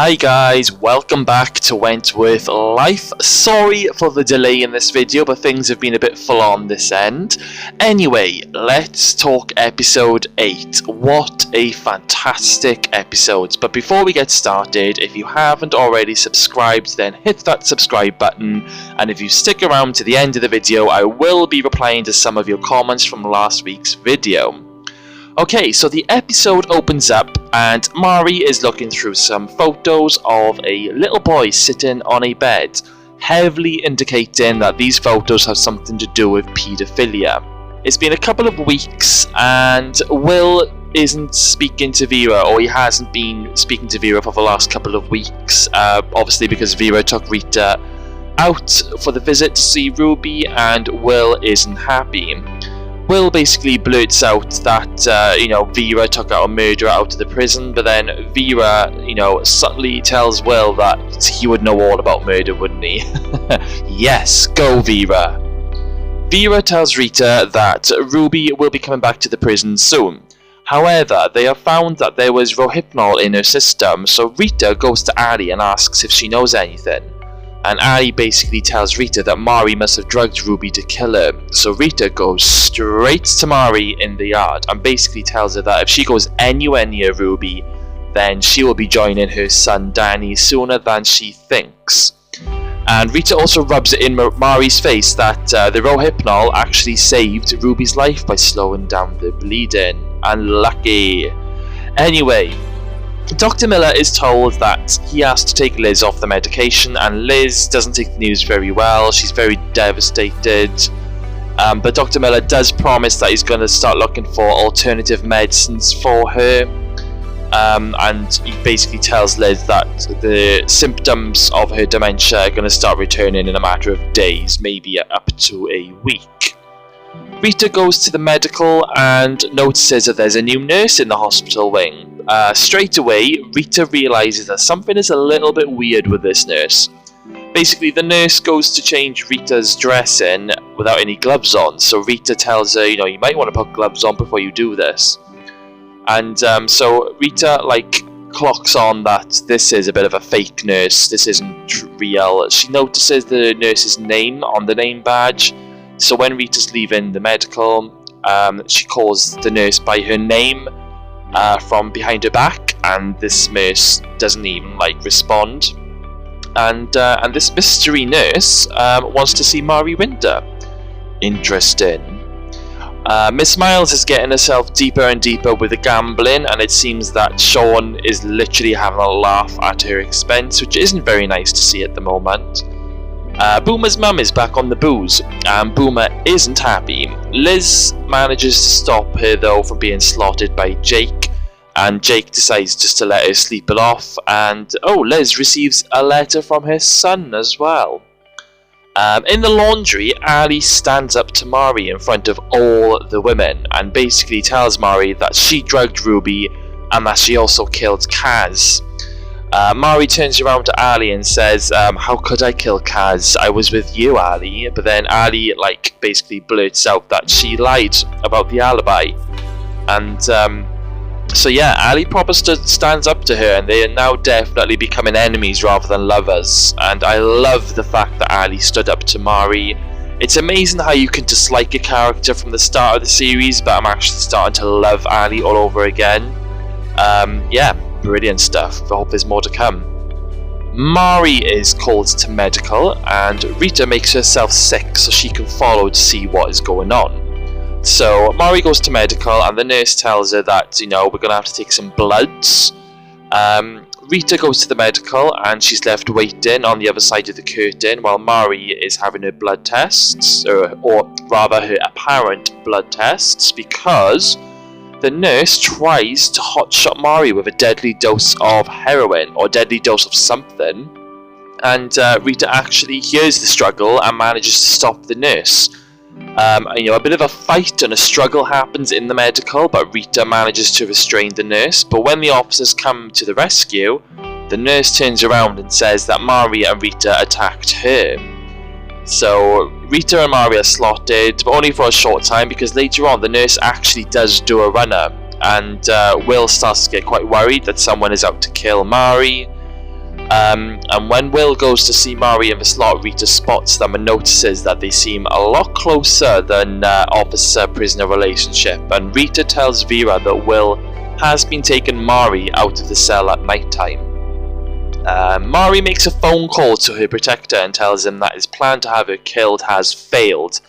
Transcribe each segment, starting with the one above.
Hi guys, welcome back to Wentworth Life. Sorry for the delay in this video, but things have been a bit full on this end. Anyway, let's talk episode 8. What a fantastic episode. But before we get started, if you haven't already subscribed, then hit that subscribe button. And if you stick around to the end of the video, I will be replying to some of your comments from last week's video. Okay, so the episode opens up and Mari is looking through some photos of a little boy sitting on a bed, heavily indicating that these photos have something to do with paedophilia. It's been a couple of weeks and Will isn't speaking to Vera, or he hasn't been speaking to Vera for the last couple of weeks, obviously because Vera took Rita out for the visit to see Ruby and Will isn't happy. Will basically blurts out that, Vera took out a murderer out of the prison, but then Vera, subtly tells Will that he would know all about murder, wouldn't he? Yes, go Vera! Vera tells Rita that Ruby will be coming back to the prison soon. However, they have found that there was rohypnol in her system, so Rita goes to Ali and asks if she knows anything. And Ali basically tells Rita that Mari must have drugged Ruby to kill her. So Rita goes straight to Mari in the yard and basically tells her that if she goes anywhere near Ruby, then she will be joining her son Danny sooner than she thinks. And Rita also rubs it in Mari's face that the rohypnol actually saved Ruby's life by slowing down the bleeding. Unlucky. Anyway, Dr. Miller is told that he has to take Liz off the medication, and Liz doesn't take the news very well. She's very devastated. But Dr. Miller does promise that he's going to start looking for alternative medicines for her. And he basically tells Liz that the symptoms of her dementia are going to start returning in a matter of days, maybe up to a week. Rita goes to the medical and notices that there's a new nurse in the hospital wing. Straight away, Rita realises that something is a little bit weird with this nurse. Basically, the nurse goes to change Rita's dressing without any gloves on, so Rita tells her, you might want to put gloves on before you do this. And so Rita, clocks on that this is a bit of a fake nurse, this isn't real. She notices the nurse's name on the name badge. So when Rita's leaving the medical, she calls the nurse by her name from behind her back, and this nurse doesn't even respond. And this mystery nurse wants to see Mari Winter. Interesting. Miss Miles is getting herself deeper and deeper with the gambling, and it seems that Sean is literally having a laugh at her expense, which isn't very nice to see at the moment. Boomer's mum is back on the booze, and Boomer isn't happy. Liz manages to stop her though from being slaughtered by Jake, and Jake decides just to let her sleep it off, and Liz receives a letter from her son as well. In the laundry, Ali stands up to Mari in front of all the women, and basically tells Mari that she drugged Ruby, and that she also killed Kaz. Mari turns around to Ali and says, how could I kill Kaz? I was with you, Ali. But then Ali, basically blurts out that she lied about the alibi. And, Ali proper stands up to her, and they are now definitely becoming enemies rather than lovers. And I love the fact that Ali stood up to Mari. It's amazing how you can dislike a character from the start of the series, but I'm actually starting to love Ali all over again. Brilliant stuff. I hope there's more to come. Mari is called to medical, and Rita makes herself sick so she can follow to see what is going on. So Mari goes to medical, and the nurse tells her that, we're going to have to take some bloods. Rita goes to the medical, and she's left waiting on the other side of the curtain while Mari is having her blood tests, or rather her apparent blood tests, because the nurse tries to hotshot Mari with a deadly dose of heroin, or deadly dose of something, and Rita actually hears the struggle and manages to stop the nurse. A bit of a fight and a struggle happens in the medical, but Rita manages to restrain the nurse. But when the officers come to the rescue, the nurse turns around and says that Mari and Rita attacked her. So Rita and Mari are slaughtered, but only for a short time, because later on the nurse actually does do a runner, and Will starts to get quite worried that someone is out to kill Mari. And when Will goes to see Mari in the slot, Rita spots them and notices that they seem a lot closer than officer-prisoner relationship, and Rita tells Vera that Will has been taking Mari out of the cell at night time. Mari makes a phone call to her protector and tells him that his plan to have her killed has failed,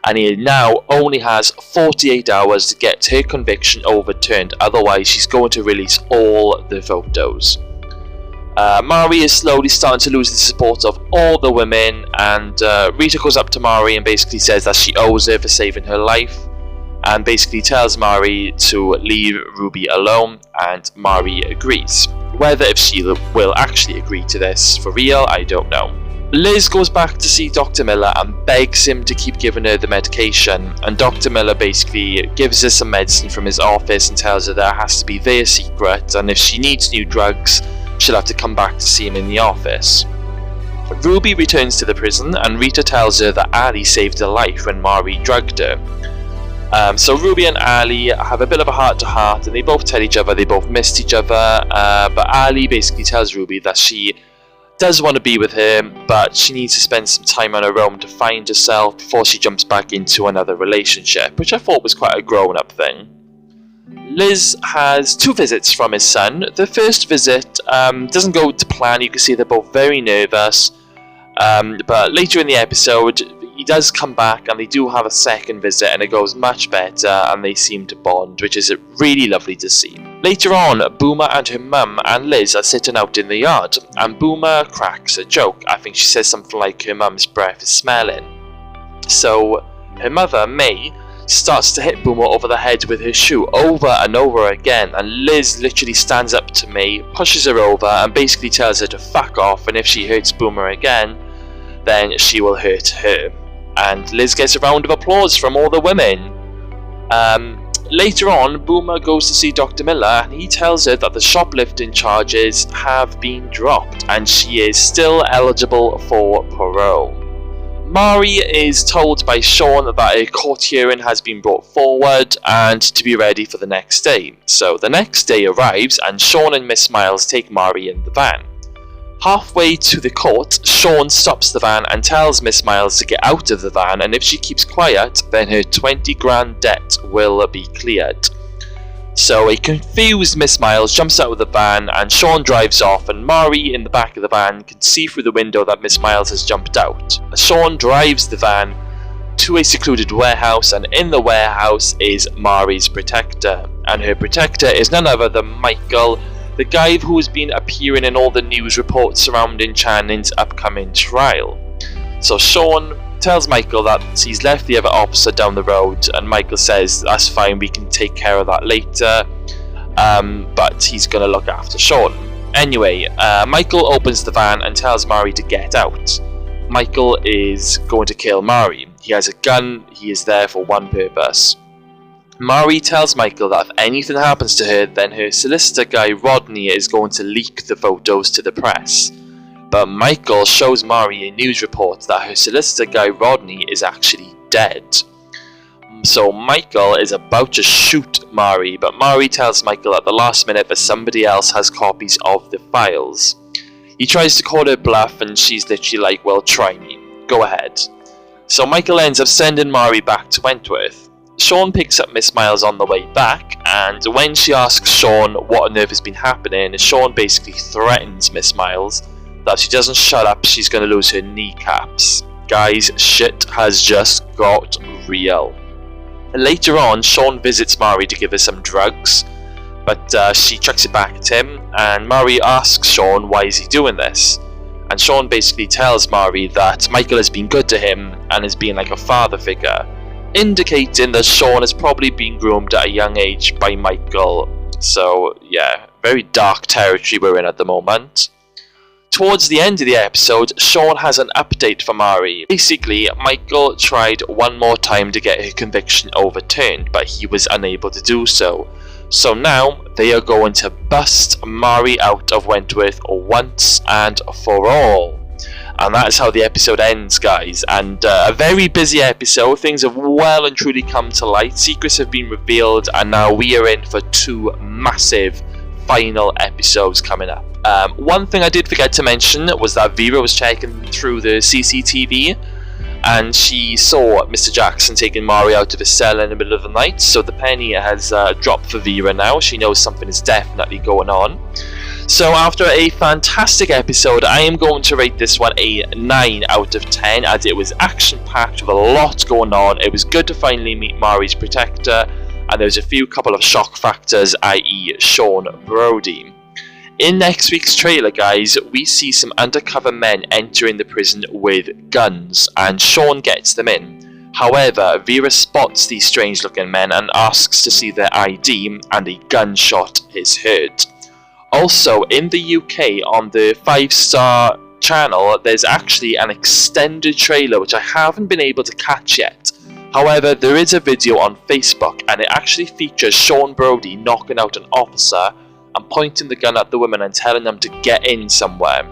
and he now only has 48 hours to get her conviction overturned, otherwise she's going to release all the photos. Mari is slowly starting to lose the support of all the women, and Rita goes up to Mari and basically says that she owes her for saving her life, and basically tells Mari to leave Ruby alone, and Mari agrees. Whether if she will actually agree to this for real, I don't know. Liz goes back to see Dr. Miller and begs him to keep giving her the medication, and Dr. Miller basically gives her some medicine from his office and tells her that has to be their secret, and if she needs new drugs, she'll have to come back to see him in the office. Ruby returns to the prison, and Rita tells her that Ali saved her life when Mari drugged her. So Ruby and Ali have a bit of a heart-to-heart, and they both tell each other they both missed each other, but Ali basically tells Ruby that she does want to be with him, but she needs to spend some time on her own to find herself before she jumps back into another relationship, which I thought was quite a grown-up thing. Liz has 2 visits from his son. The first visit doesn't go to plan. You can see they're both very nervous, but later in the episode he does come back and they do have a second visit, and it goes much better and they seem to bond, which is really lovely to see. Later on, Boomer and her mum and Liz are sitting out in the yard, and Boomer cracks a joke. I think she says something like her mum's breath is smelling. So her mother, May, starts to hit Boomer over the head with her shoe over and over again, and Liz literally stands up to May, pushes her over and basically tells her to fuck off, and if she hurts Boomer again, then she will hurt her. And Liz gets a round of applause from all the women. Later on, Boomer goes to see Dr. Miller, and he tells her that the shoplifting charges have been dropped and she is still eligible for parole. Mari is told by Sean that a court hearing has been brought forward and to be ready for the next day. So the next day arrives, and Sean and Miss Miles take Mari in the van. Halfway to the court, Sean stops the van and tells Miss Miles to get out of the van, and if she keeps quiet, then her 20 grand debt will be cleared. So a confused Miss Miles jumps out of the van and Sean drives off, and Mari in the back of the van can see through the window that Miss Miles has jumped out. Sean drives the van to a secluded warehouse, and in the warehouse is Mari's protector, and her protector is none other than Michael, the guy who has been appearing in all the news reports surrounding Channing's upcoming trial. So Sean tells Michael that he's left the other officer down the road, and Michael says that's fine, we can take care of that later, but he's going to look after Sean. Anyway, Michael opens the van and tells Mari to get out. Michael is going to kill Mari. He has a gun, he is there for one purpose. Mari tells Michael that if anything happens to her, then her solicitor guy Rodney is going to leak the photos to the press. But Michael shows Mari a news report that her solicitor guy Rodney is actually dead. So Michael is about to shoot Mari, but Mari tells Michael at the last minute that somebody else has copies of the files. He tries to call her bluff, and she's literally like, well, try me, go ahead. So Michael ends up sending Mari back to Wentworth. Sean picks up Miss Miles on the way back, and when she asks Sean what on earth has been happening, Sean basically threatens Miss Miles that if she doesn't shut up, she's going to lose her kneecaps. Guys, shit has just got real. Later on, Sean visits Mari to give her some drugs, but she chucks it back at him, and Mari asks Sean why is he doing this. And Sean basically tells Mari that Michael has been good to him and has been like a father figure, indicating that Sean has probably been groomed at a young age by Michael. So yeah, very dark territory we're in at the moment. Towards the end of the episode, Sean has an update for Mari. Basically, Michael tried one more time to get her conviction overturned, but he was unable to do so. So now, they are going to bust Mari out of Wentworth once and for all. And that's how the episode ends, guys. And a very busy episode. Things have well and truly come to light. Secrets have been revealed, and now we are in for 2 massive final episodes coming up. One thing I did forget to mention was that Vera was checking through the CCTV and she saw Mr. Jackson taking Mari out of his cell in the middle of the night, so the penny has dropped for Vera now. She knows something is definitely going on. So after a fantastic episode, I am going to rate this one a 9 out of 10, as it was action-packed with a lot going on. It was good to finally meet Mari's protector, and there was a couple of shock factors, i.e. Sean Brody. In next week's trailer, guys, we see some undercover men entering the prison with guns, and Sean gets them in. However, Vera spots these strange-looking men and asks to see their ID, and a gunshot is heard. Also, in the UK, on the 5-star channel, there's actually an extended trailer which I haven't been able to catch yet. However, there is a video on Facebook, and it actually features Sean Brody knocking out an officer and pointing the gun at the women and telling them to get in somewhere.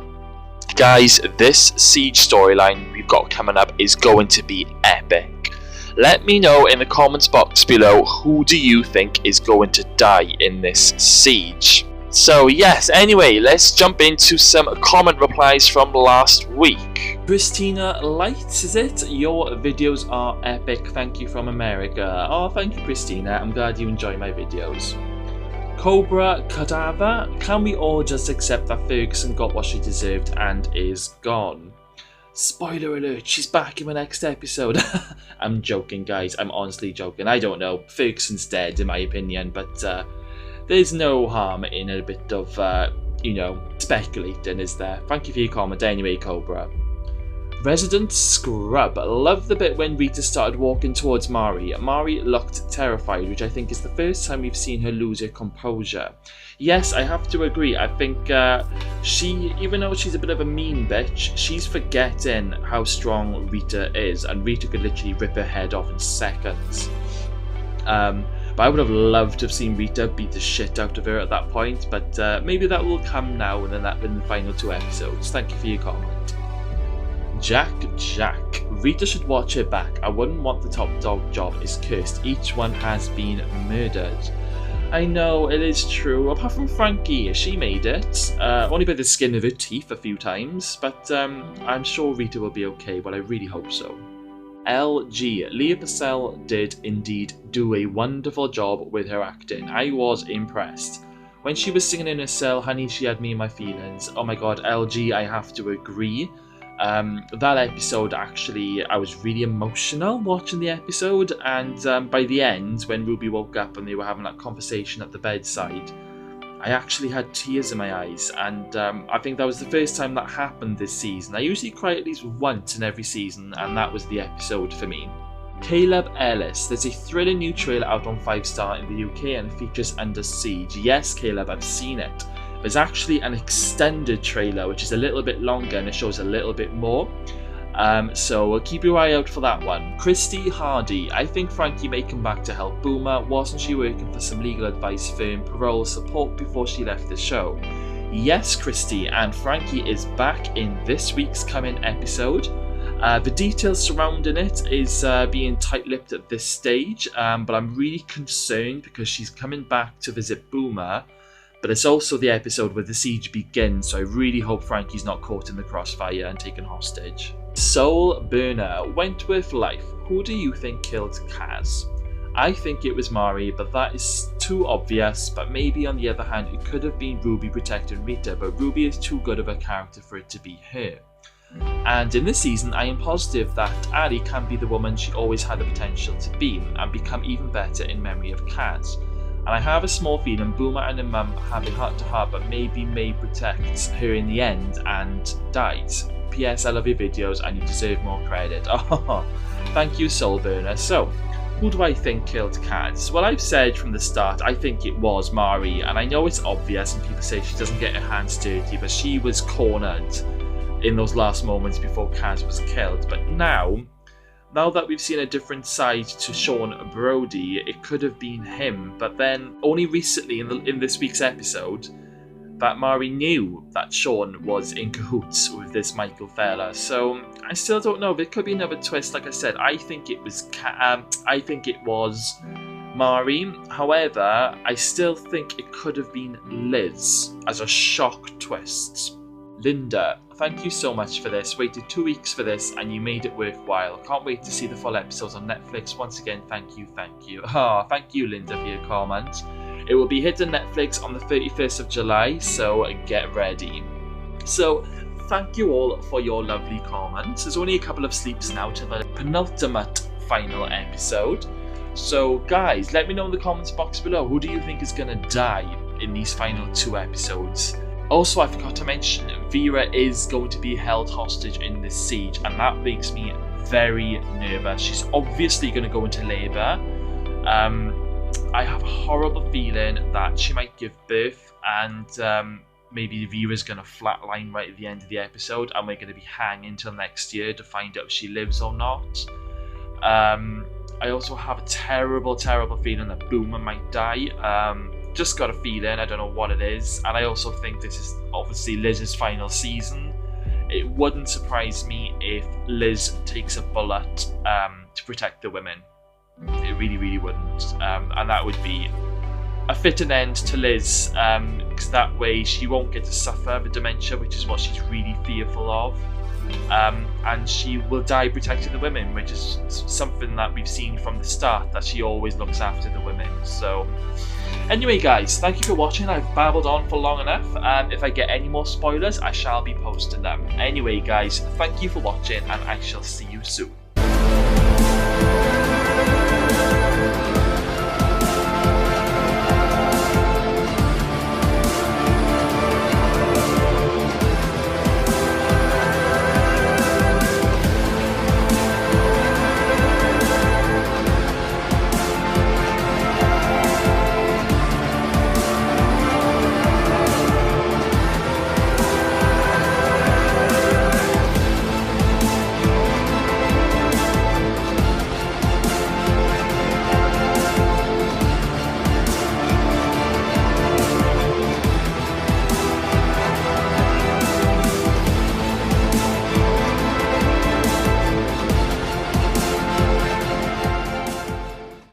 Guys, this siege storyline we've got coming up is going to be epic. Let me know in the comments box below, who do you think is going to die in this siege? So yes, anyway, let's jump into some comment replies from last week. Christina Light, is it? Your videos are epic, thank you from America. Oh, thank you, Christina, I'm glad you enjoy my videos. Cobra Cadaver, can we all just accept that Ferguson got what she deserved and is gone? Spoiler alert, she's back in the next episode. I'm joking, guys, I'm honestly joking. I don't know, Ferguson's dead in my opinion, but there's no harm in a bit of, speculating, is there? Thank you for your comment anyway, Cobra. Resident Scrub, love the bit when Rita started walking towards Mari. Mari looked terrified, which I think is the first time we've seen her lose her composure. Yes, I have to agree. I think she, even though she's a bit of a mean bitch, she's forgetting how strong Rita is, and Rita could literally rip her head off in seconds. But I would have loved to have seen Rita beat the shit out of her at that point, but maybe that will come now in the final 2 episodes. Thank you for your comment. Jack, Rita should watch her back. I wouldn't want the top dog job is cursed. Each one has been murdered. I know, it is true. Apart from Frankie, she made it. Only by the skin of her teeth a few times, but I'm sure Rita will be okay, but I really hope so. LG, Leah Purcell did indeed do a wonderful job with her acting. I was impressed. When she was singing in her cell, honey, she had me in my feelings. Oh my god, LG, I have to agree. That episode, actually, I was really emotional watching the episode, and by the end, when Ruby woke up and they were having that conversation at the bedside, I actually had tears in my eyes, and I think that was the first time that happened this season. I usually cry at least once in every season, and that was the episode for me. Caleb Ellis, there's a thrilling new trailer out on 5-star in the UK and it features Under Siege. Yes, Caleb, I've seen it. There's actually an extended trailer which is a little bit longer and it shows a little bit more. So keep your eye out for that one. Christy Hardy, I think Frankie may come back to help Boomer. Wasn't she working for some legal advice firm, parole support before she left the show? Yes, Christy, and Frankie is back in this week's coming episode. The details surrounding it is being tight-lipped at this stage, but I'm really concerned because she's coming back to visit Boomer. But it's also the episode where the siege begins, so I really hope Frankie's not caught in the crossfire and taken hostage. Soul Burner, Wentworth Life, who do you think killed Kaz? I think it was Mari, but that is too obvious, but maybe on the other hand it could have been Ruby protecting Rita, but Ruby is too good of a character for it to be her. And in this season I am positive that Ali can be the woman she always had the potential to be, and become even better in memory of Kaz. And I have a small feeling Boomer and her mum have a heart-to-heart, but maybe May protects her in the end and dies. P.S. I love your videos and you deserve more credit. Oh, thank you, Soulburner. So, who do I think killed Kaz? Well, I've said from the start I think it was Mari, and I know it's obvious and people say she doesn't get her hands dirty, but she was cornered in those last moments before Kaz was killed. But now that we've seen a different side to Sean Brody, it could have been him. But then only recently in this week's episode that Mari knew that Sean was in cahoots with this Michael fella. So I still don't know. There could be another twist. Like I said, I think it was Mari. However, I still think it could have been Liz as a shock twist. Linda, thank you so much for this. Waited 2 weeks for this and you made it worthwhile. Can't wait to see the full episodes on Netflix. Once again, thank you. Thank you, Linda, for your comment. It will be hitting Netflix on the 31st of July, so get ready. So, thank you all for your lovely comments. There's only a couple of sleeps now to the penultimate final episode. So, guys, let me know in the comments box below, who do you think is going to die in these final 2 episodes? Also, I forgot to mention, Vera is going to be held hostage in this siege, and that makes me very nervous. She's obviously going to go into labour. I have a horrible feeling that she might give birth, and maybe Vera's going to flatline right at the end of the episode, and we're going to be hanging till next year to find out if she lives or not. I also have a terrible feeling that Boomer might die. Just got a feeling, I don't know what it is, and I also think this is obviously Liz's final season. It wouldn't surprise me if Liz takes a bullet to protect the women. It really wouldn't, and that would be a fitting end to Liz, because that way she won't get to suffer the dementia, which is what she's really fearful of. And she will die protecting the women, which is something that we've seen from the start, that she always looks after the women. So anyway, guys, thank you for watching. I've babbled on for long enough, and if I get any more spoilers, I shall be posting them. Anyway, guys, thank you for watching, and I shall see you soon.